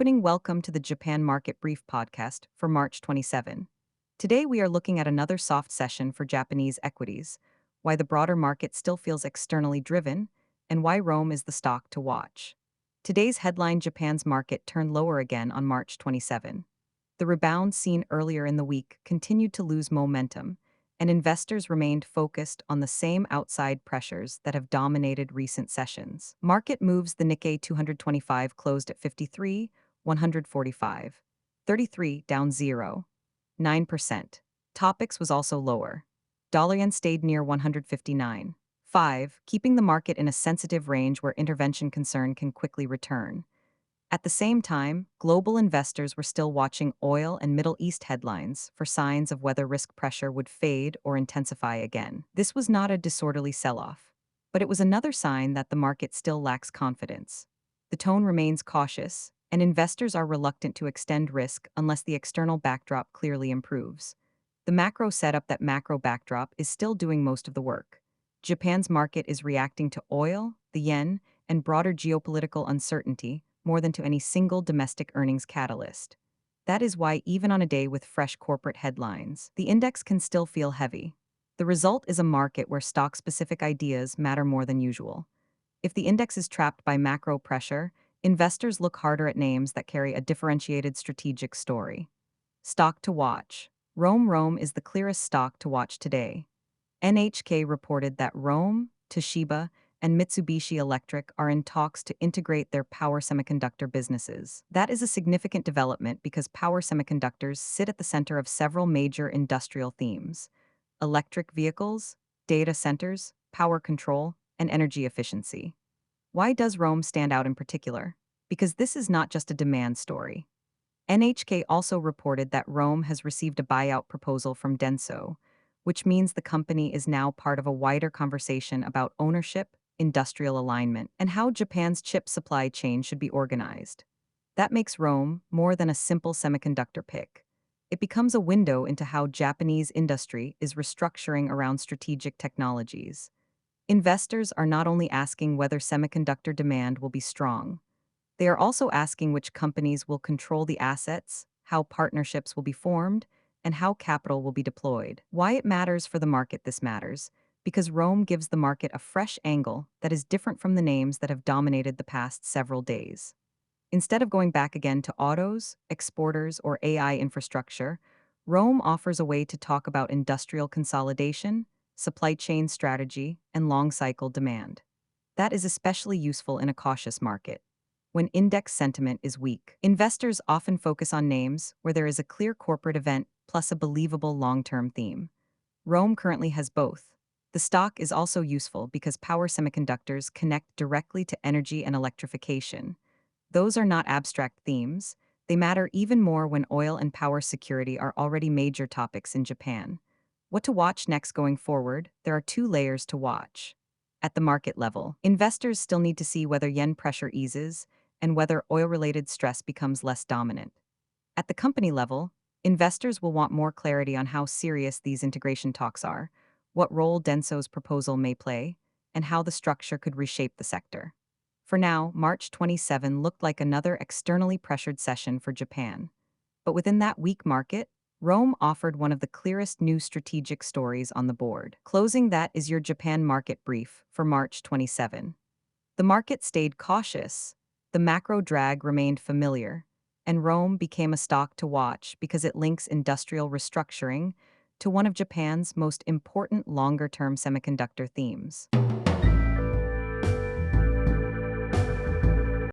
opening welcome to the Japan Market Brief podcast for March 27. Today we are looking at another soft session for Japanese equities, why the broader market still feels externally driven, and why Rome is the stock to watch. Today's headline: Japan's market turned lower again on March 27. The rebound seen earlier in the week continued to lose momentum, and investors remained focused on the same outside pressures that have dominated recent sessions. Market moves: the Nikkei 225 closed at 53,145. 33, down 0.9%. Topics was also lower. Dollar yen stayed near 159.5, keeping the market in a sensitive range where intervention concern can quickly return. At the same time, global investors were still watching oil and Middle East headlines for signs of whether risk pressure would fade or intensify again. This was not a disorderly sell-off, but it was another sign that the market still lacks confidence. The tone remains cautious, and investors are reluctant to extend risk unless the external backdrop clearly improves. The macro backdrop is still doing most of the work. Japan's market is reacting to oil, the yen, and broader geopolitical uncertainty more than to any single domestic earnings catalyst. That is why, even on a day with fresh corporate headlines, the index can still feel heavy. The result is a market where stock-specific ideas matter more than usual. If the index is trapped by macro pressure, investors look harder at names that carry a differentiated strategic story. Stock to watch. ROHM is the clearest stock to watch today. NHK reported that ROHM, Toshiba, and Mitsubishi Electric are in talks to integrate their power semiconductor businesses. That is a significant development because power semiconductors sit at the center of several major industrial themes: electric vehicles, data centers, power control, and energy efficiency. Why does ROHM stand out in particular? Because this is not just a demand story. NHK also reported that ROHM has received a buyout proposal from Denso, which means the company is now part of a wider conversation about ownership, industrial alignment, and how Japan's chip supply chain should be organized. That makes ROHM more than a simple semiconductor pick. It becomes a window into how Japanese industry is restructuring around strategic technologies. Investors are not only asking whether semiconductor demand will be strong, they are also asking which companies will control the assets, how partnerships will be formed, and how capital will be deployed. Why it matters for the market: this matters because ROHM gives the market a fresh angle that is different from the names that have dominated the past several days. Instead of going back again to autos, exporters, or AI infrastructure, ROHM offers a way to talk about industrial consolidation, supply chain strategy, and long-cycle demand. That is especially useful in a cautious market. When index sentiment is weak, investors often focus on names where there is a clear corporate event plus a believable long-term theme. ROHM currently has both. The stock is also useful because power semiconductors connect directly to energy and electrification. Those are not abstract themes. They matter even more when oil and power security are already major topics in Japan. What to watch next going forward? There are two layers to watch. At the market level, investors still need to see whether yen pressure eases and whether oil-related stress becomes less dominant. At the company level, investors will want more clarity on how serious these integration talks are, what role Denso's proposal may play, and how the structure could reshape the sector. For now, March 27 looked like another externally pressured session for Japan. But within that weak market, ROHM offered one of the clearest new strategic stories on the board. Closing that is your Japan market brief for March 27. The market stayed cautious, the macro drag remained familiar, and ROHM became a stock to watch because it links industrial restructuring to one of Japan's most important longer-term semiconductor themes.